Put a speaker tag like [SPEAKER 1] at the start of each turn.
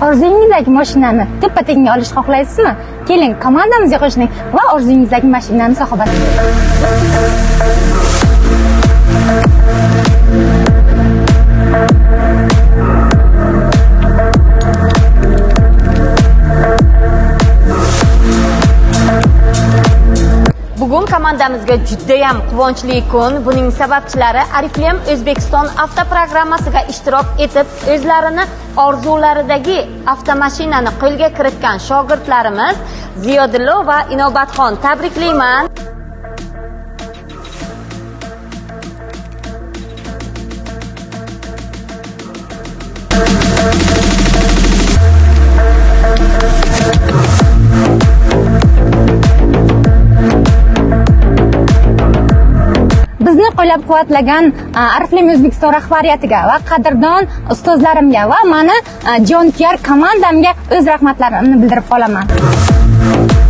[SPEAKER 1] Orzungizdagi mashinani teppa-tengga olishni xohlaysizmi? Keling, komandamizga qo'shiling va orzungizdagi mashinani sohibi
[SPEAKER 2] Bugun komandamizga juda ham quvonchli kun. Buning sababchilari Oriflame O'zbekiston avtoprogrammasiga ishtirok etib, o'zlarini orzularidagi avtomashinani qo'lga kiritgan shogirdlarimiz Ziyodillo va Inobatxon. Tabriklayman.
[SPEAKER 1] bizni qo'llab-quvvatlagan Oriflame O'zbekiston rahbariyatiga va qadrdon ustozlarimga va meni jonkuyar komandamga o'z rahmatlarimni bildirib qolaman.